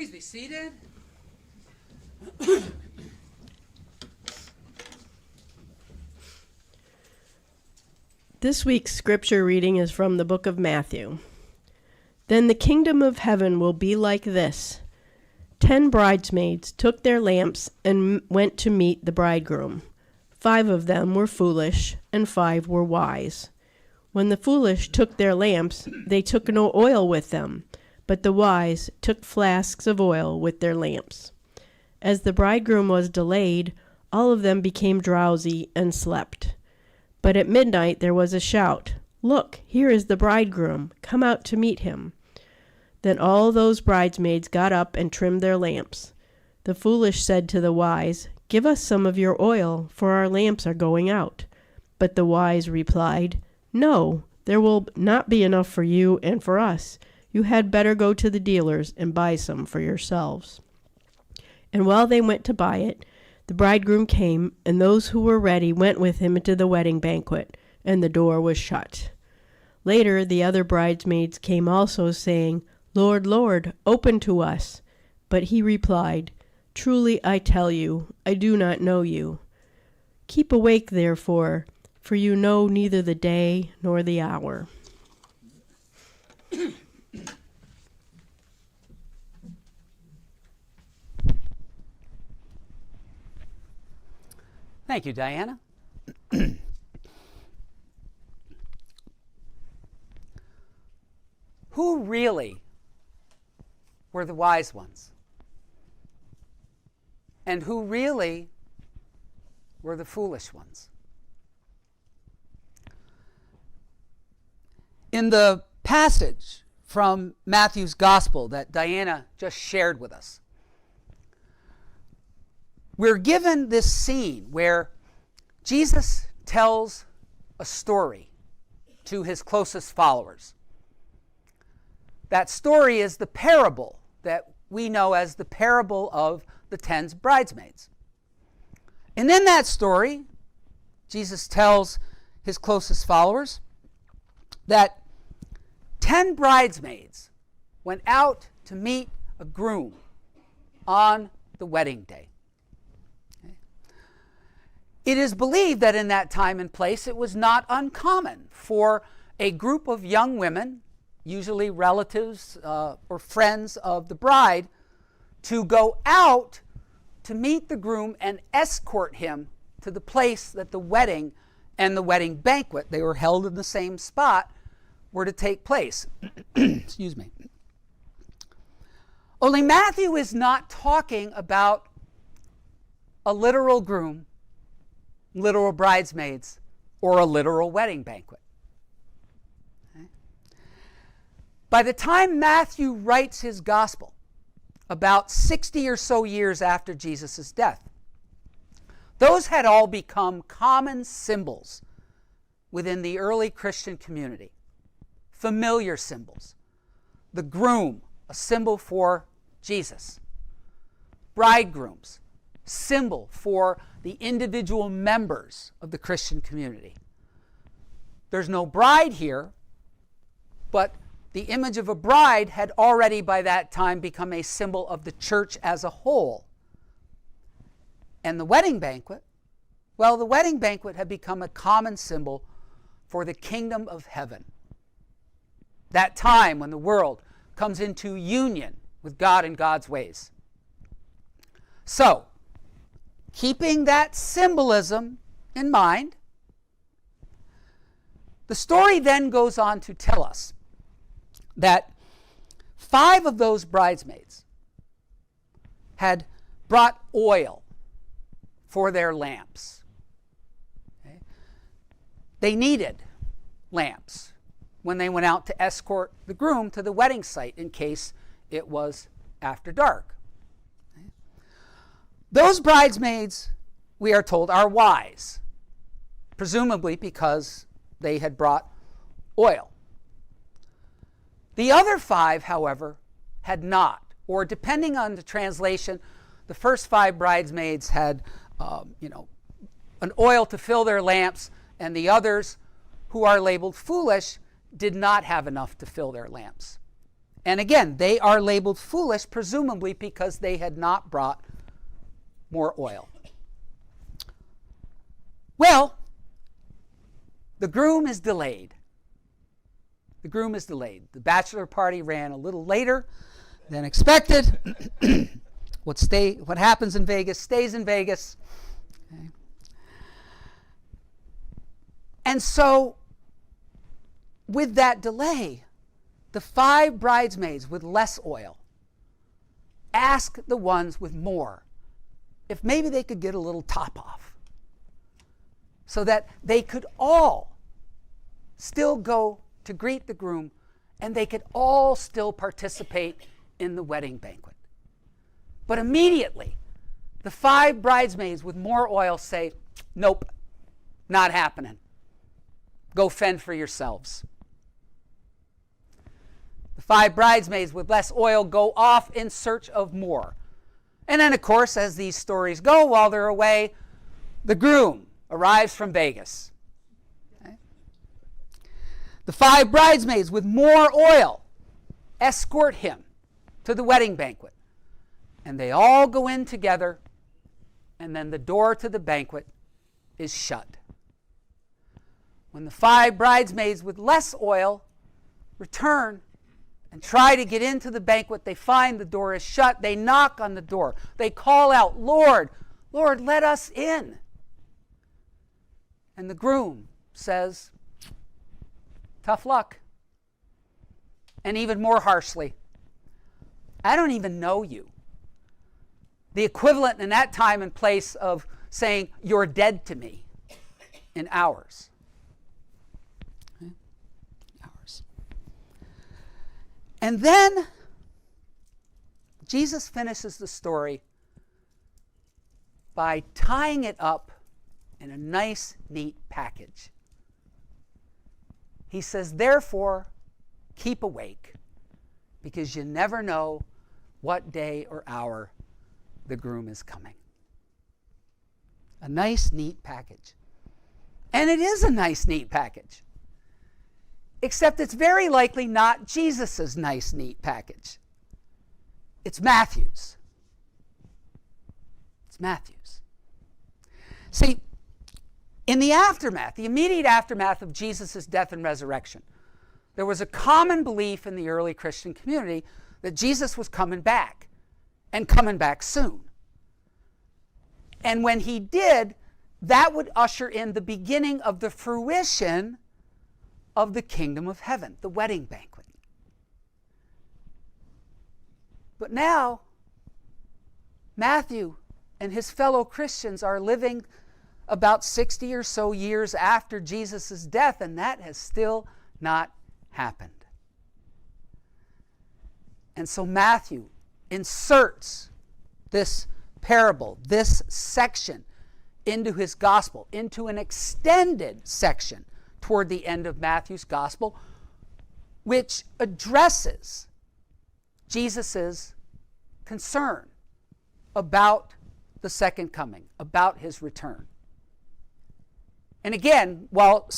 Please be seated. This week's scripture reading is from the book of Matthew. Then the kingdom of heaven will be like this. 10 bridesmaids took their lamps and went to meet the bridegroom. 5 of them were foolish, and 5 were wise. When the foolish took their lamps, they took no oil with them, but the wise took flasks of oil with their lamps. As the bridegroom was delayed, all of them became drowsy and slept. But at midnight there was a shout, "Look, here is the bridegroom, come out to meet him." Then all those bridesmaids got up and trimmed their lamps. The foolish said to the wise, "Give us some of your oil, for our lamps are going out." But the wise replied, "No, there will not be enough for you and for us. You had better go to the dealers and buy some for yourselves." And while they went to buy it, the bridegroom came, and those who were ready went with him into the wedding banquet, and the door was shut. Later the other bridesmaids came also, saying, "Lord, Lord, open to us." But he replied, "Truly I tell you, I do not know you. Keep awake, therefore, for you know neither the day nor the hour." Thank you, Diana. Who really were the wise ones? And who really were the foolish ones? In the passage from Matthew's Gospel that Diana just shared with us, we're given this scene where Jesus tells a story to his closest followers. That story is the parable that we know as the parable of the 10 bridesmaids. And in that story, Jesus tells his closest followers that 10 bridesmaids went out to meet a groom on the wedding day. It is believed that in that time and place, it was not uncommon for a group of young women, usually relatives or friends of the bride, to go out to meet the groom and escort him to the place that the wedding and the wedding banquet, they were held in the same spot, were to take place. Excuse me. Only Matthew is not talking about a literal groom, literal bridesmaids, or a literal wedding banquet. Okay? By the time Matthew writes his gospel, about 60 or so years after Jesus' death, those had all become common symbols within the early Christian community, familiar symbols. The groom, a symbol for Jesus. Bridegrooms, symbol for the individual members of the Christian community. There's no bride here, but the image of a bride had already by that time become a symbol of the church as a whole. And the wedding banquet, well, the wedding banquet had become a common symbol for the kingdom of heaven. That time when the world comes into union with God and God's ways. So, keeping that symbolism in mind, the story then goes on to tell us that 5 of those bridesmaids had brought oil for their lamps. Okay? They needed lamps when they went out to escort the groom to the wedding site in case it was after dark. Okay? Those bridesmaids, we are told, are wise, presumably because they had brought oil. The other 5, however, had not, or depending on the translation, the first 5 bridesmaids had, an oil to fill their lamps, and the others, who are labeled foolish, did not have enough to fill their lamps. And again, they are labeled foolish, presumably because they had not brought more oil. Well, the groom is delayed. The groom is delayed. The bachelor party ran a little later than expected. What happens in Vegas stays in Vegas. Okay. And so, with that delay, the 5 bridesmaids with less oil ask the ones with more if maybe they could get a little top off so that they could all still go to greet the groom and they could all still participate in the wedding banquet. But immediately, the 5 bridesmaids with more oil say, nope, not happening. Go fend for yourselves. The 5 bridesmaids with less oil go off in search of more. And then, of course, as these stories go, while they're away, the groom arrives from Vegas. Okay? The 5 bridesmaids with more oil escort him to the wedding banquet. And they all go in together, and then the door to the banquet is shut. When the 5 bridesmaids with less oil return and try to get into the banquet, they find the door is shut. They knock on the door. They call out, Lord, Lord, let us in. And the groom says, tough luck. And even more harshly, I don't even know you. The equivalent in that time and place of saying, you're dead to me in hours. Okay? Hours. And then Jesus finishes the story by tying it up in a nice, neat package. He says, therefore, keep awake, because you never know what day or hour the groom is coming. A nice, neat package. And it is a nice, neat package. Except it's very likely not Jesus' nice, neat package. It's Matthew's. It's Matthew's. See, in the aftermath, the immediate aftermath of Jesus' death and resurrection, there was a common belief in the early Christian community that Jesus was coming back, and coming back soon. And when he did, that would usher in the beginning of the fruition of the kingdom of heaven, the wedding banquet. But now, Matthew and his fellow Christians are living about 60 or so years after Jesus' death, and that has still not happened. And so Matthew inserts this parable, this section, into his gospel, into an extended section toward the end of Matthew's gospel, which addresses Jesus' concern about the second coming, about his return. And again, while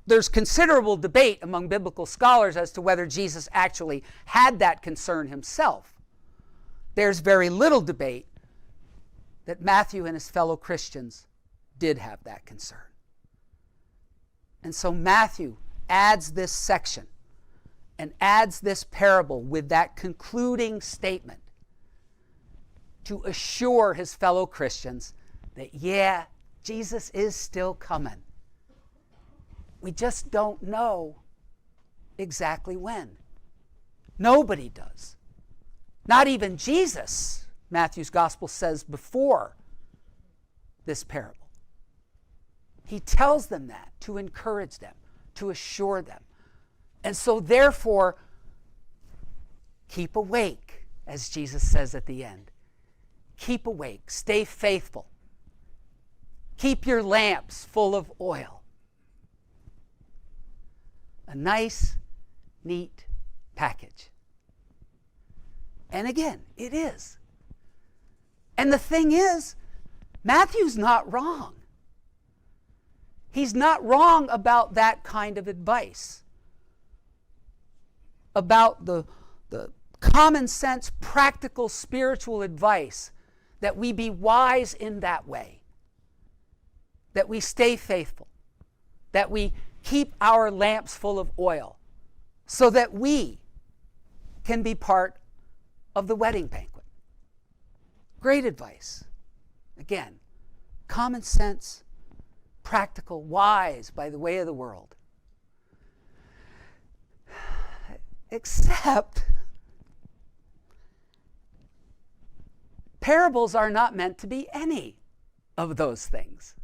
there's considerable debate among biblical scholars as to whether Jesus actually had that concern himself, there's very little debate that Matthew and his fellow Christians did have that concern. And so Matthew adds this section and adds this parable with that concluding statement to assure his fellow Christians that, yeah, Jesus is still coming. We just don't know exactly when. Nobody does. Not even Jesus, Matthew's gospel says before this parable. He tells them that to encourage them, to assure them. And so therefore, keep awake, as Jesus says at the end. Keep awake, stay faithful. Keep your lamps full of oil. A nice, neat package. And again, it is. And the thing is, Matthew's not wrong. He's not wrong about that kind of advice. about the common sense, practical, spiritual advice, that we be wise in that way, that we stay faithful, that we keep our lamps full of oil, so that we can be part of the wedding banquet. Great advice. Again, common sense, practical, wise by the way of the world. Except parables are not meant to be any of those things.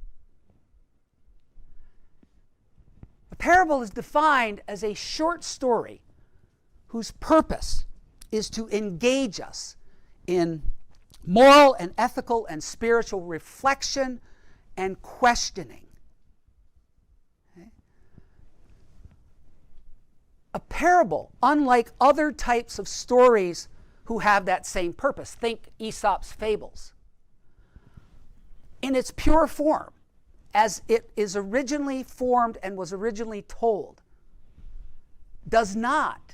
A parable is defined as a short story whose purpose is to engage us in moral and ethical and spiritual reflection and questioning. Okay? A parable, unlike other types of stories who have that same purpose, think Aesop's fables, in its pure form, as it is originally formed and was originally told, does not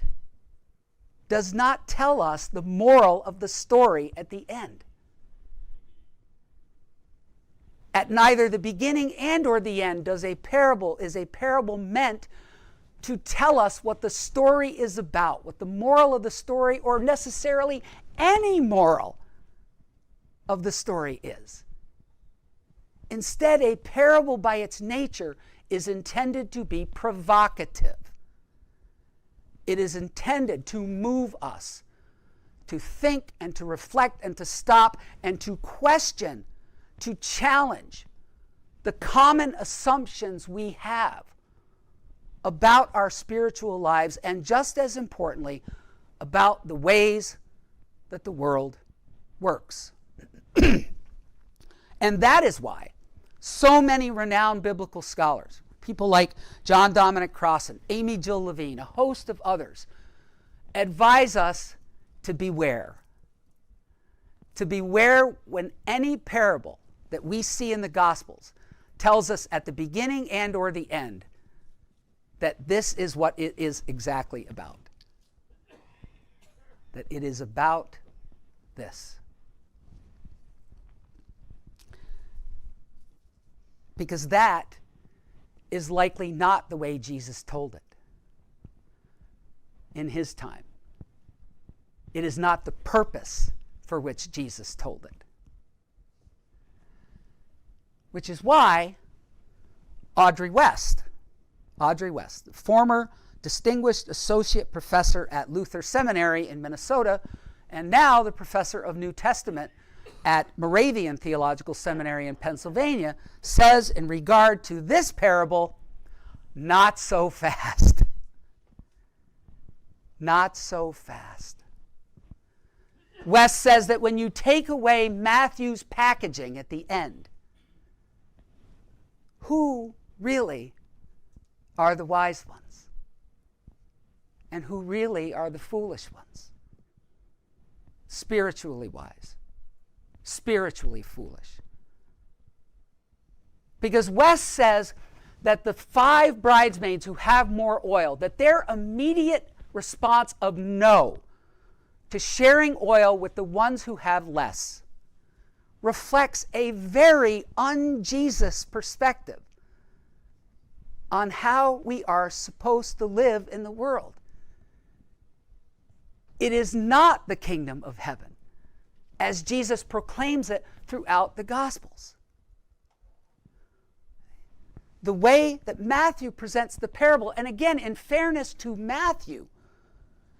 tell us the moral of the story at the end. At neither the beginning and or the end is a parable meant to tell us what the story is about, what the moral of the story, or necessarily any moral of the story is. Instead, a parable by its nature is intended to be provocative. It is intended to move us to think and to reflect and to stop and to question, to challenge the common assumptions we have about our spiritual lives, and just as importantly, about the ways that the world works. And that is why so many renowned biblical scholars, people like John Dominic Crossan, Amy Jill Levine, a host of others, advise us to beware. To beware when any parable that we see in the Gospels tells us at the beginning and or the end that this is what it is exactly about. That it is about this. Because that is likely not the way Jesus told it in his time. It is not the purpose for which Jesus told it. Which is why Audrey West, the former distinguished associate professor at Luther Seminary in Minnesota, and now the professor of New Testament at Moravian Theological Seminary in Pennsylvania, says in regard to this parable, not so fast. Not so fast. West says that when you take away Matthew's packaging at the end, who really are the wise ones? And who really are the foolish ones? Spiritually wise. Spiritually foolish. Because West says that the 5 bridesmaids who have more oil, that their immediate response of no to sharing oil with the ones who have less reflects a very un-Jesus perspective on how we are supposed to live in the world. It is not the kingdom of heaven, as Jesus proclaims it throughout the Gospels. The way that Matthew presents the parable, and again, in fairness to Matthew,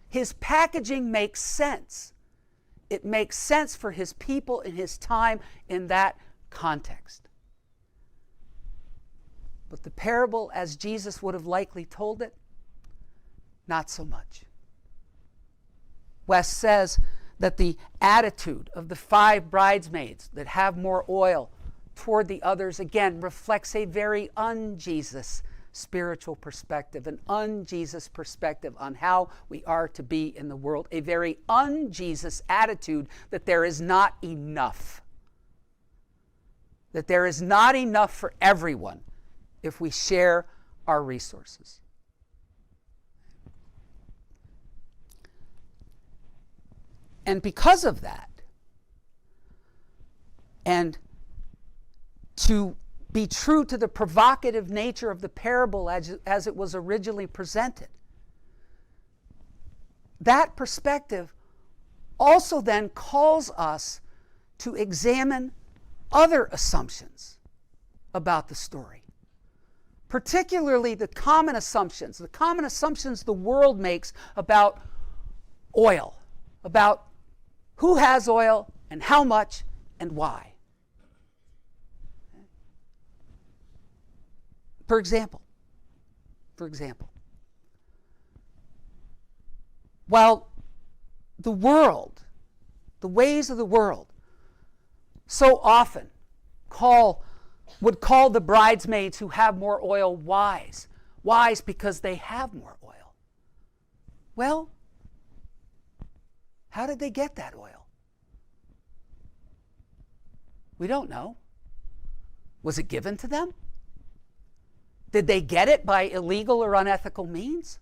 his packaging makes sense. It makes sense for his people in his time in that context. But the parable, as Jesus would have likely told it, not so much. West says that the attitude of the 5 bridesmaids that have more oil toward the others, again, reflects a very un-Jesus spiritual perspective, an un-Jesus perspective on how we are to be in the world, a very un-Jesus attitude that there is not enough. That there is not enough for everyone if we share our resources. And because of that, and to be true to the provocative nature of the parable as it was originally presented, that perspective also then calls us to examine other assumptions about the story, particularly the common assumptions the world makes about oil, about who has oil and how much and why. For example, while the ways of the world so often would call the bridesmaids who have more oil wise because they have more oil. Well, how did they get that oil? We don't know. Was it given to them? Did they get it by illegal or unethical means?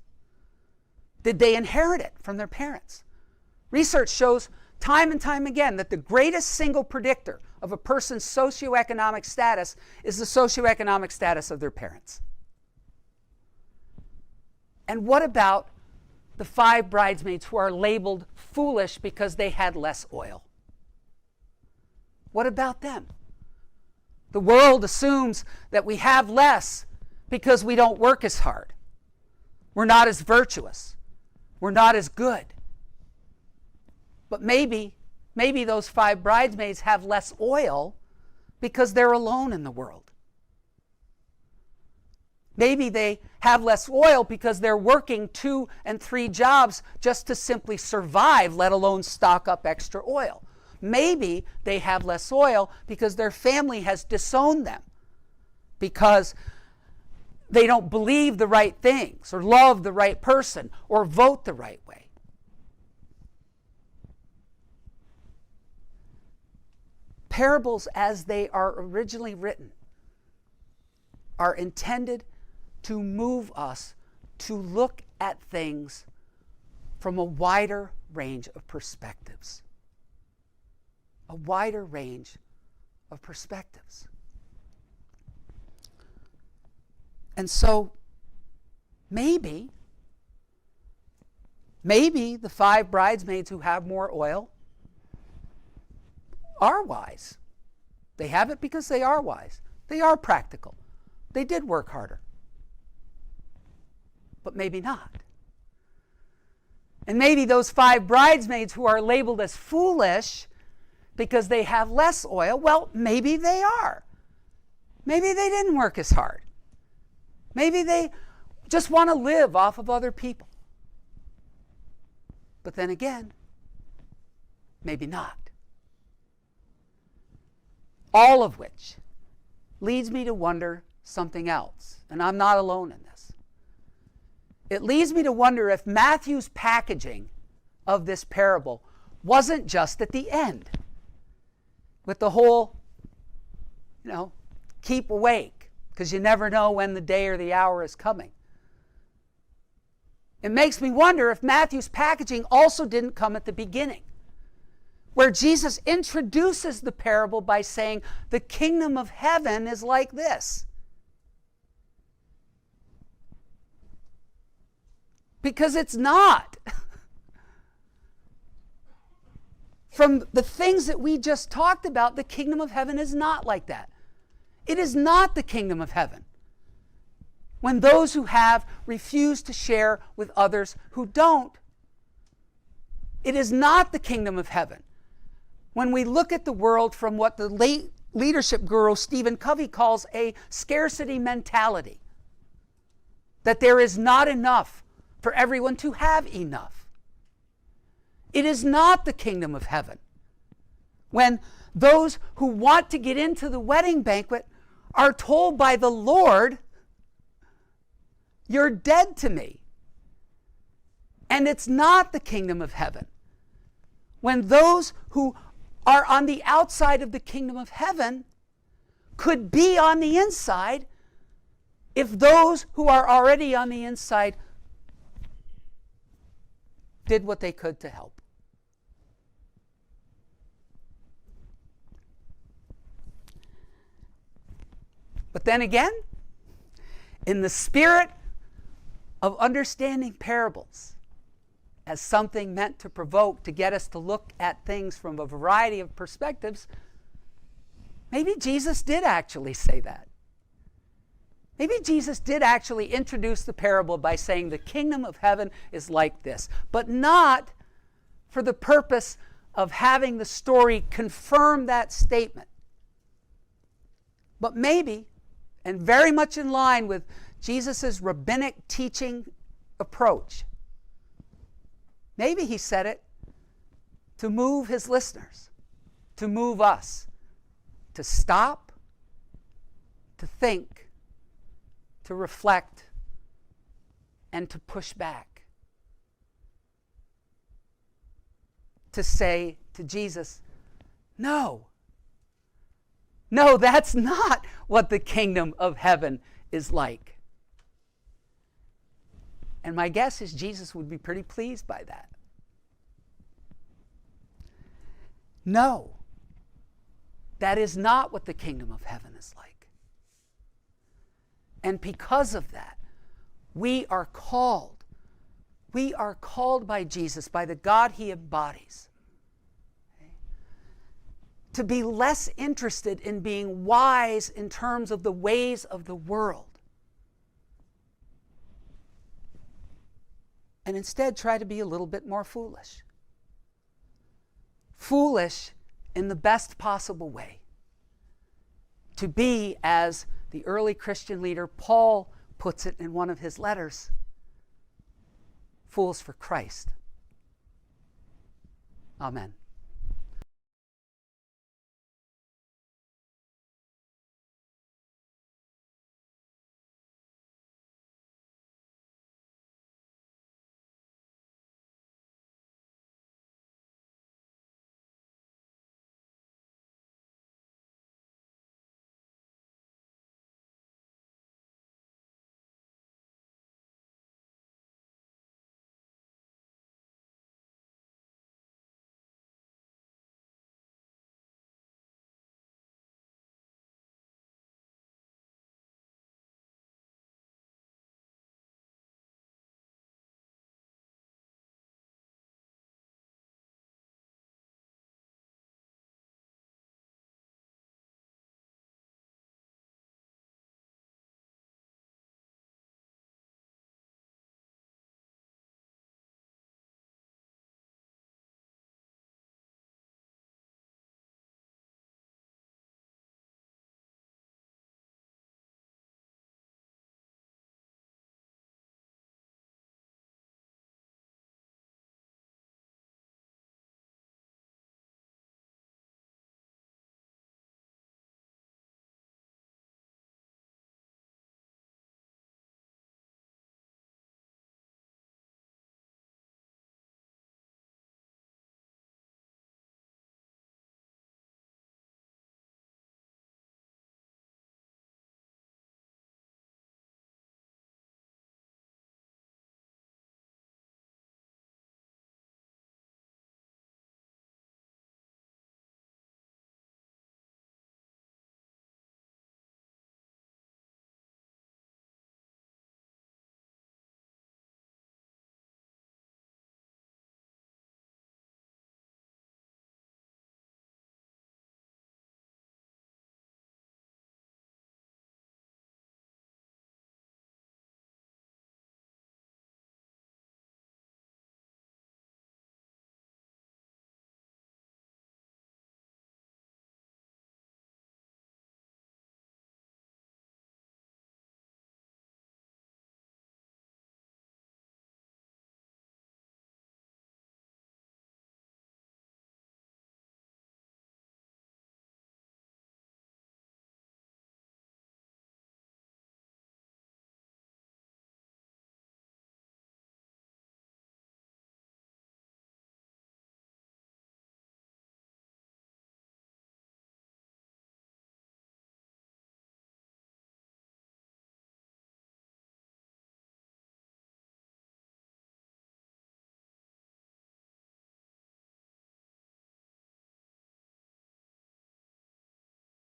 Did they inherit it from their parents? Research shows time and time again that the greatest single predictor of a person's socioeconomic status is the socioeconomic status of their parents. And what about the 5 bridesmaids who are labeled foolish because they had less oil? What about them? The world assumes that we have less because we don't work as hard. We're not as virtuous. We're not as good. But maybe those 5 bridesmaids have less oil because they're alone in the world. Maybe they have less oil because they're working 2 and 3 jobs just to simply survive, let alone stock up extra oil. Maybe they have less oil because their family has disowned them, because they don't believe the right things, or love the right person, or vote the right way. Parables, as they are originally written, are intended to move us to look at things from a wider range of perspectives. A wider range of perspectives. And so maybe the 5 bridesmaids who have more oil are wise. They have it because they are wise. They are practical. They did work harder. But maybe not. And maybe those 5 bridesmaids who are labeled as foolish because they have less oil, well, maybe they are. Maybe they didn't work as hard. Maybe they just want to live off of other people. But then again, maybe not. All of which leads me to wonder something else. And I'm not alone in this. It leads me to wonder if Matthew's packaging of this parable wasn't just at the end, with the whole, keep awake, because you never know when the day or the hour is coming. It makes me wonder if Matthew's packaging also didn't come at the beginning, where Jesus introduces the parable by saying, the kingdom of heaven is like this. Because it's not. From the things that we just talked about, the kingdom of heaven is not like that. It is not the kingdom of heaven when those who have refuse to share with others who don't. It is not the kingdom of heaven when we look at the world from what the late leadership guru Stephen Covey calls a scarcity mentality, that there is not enough for everyone to have enough. It is not the kingdom of heaven when those who want to get into the wedding banquet are told by the Lord, you're dead to me. And it's not the kingdom of heaven when those who are on the outside of the kingdom of heaven could be on the inside if those who are already on the inside did what they could to help. But then again, in the spirit of understanding parables as something meant to provoke, to get us to look at things from a variety of perspectives, maybe Jesus did actually say that. Maybe Jesus did actually introduce the parable by saying the kingdom of heaven is like this, but not for the purpose of having the story confirm that statement. But maybe, and very much in line with Jesus' rabbinic teaching approach, maybe he said it to move his listeners, to move us, to stop, to think, to reflect, and to push back. To say to Jesus, no, that's not what the kingdom of heaven is like. And my guess is Jesus would be pretty pleased by that. No, that is not what the kingdom of heaven is like. And because of that, we are called by Jesus, by the God he embodies, to be less interested in being wise in terms of the ways of the world, and instead try to be a little bit more foolish. Foolish in the best possible way. To be, as the early Christian leader Paul puts it in one of his letters, fools for Christ. Amen.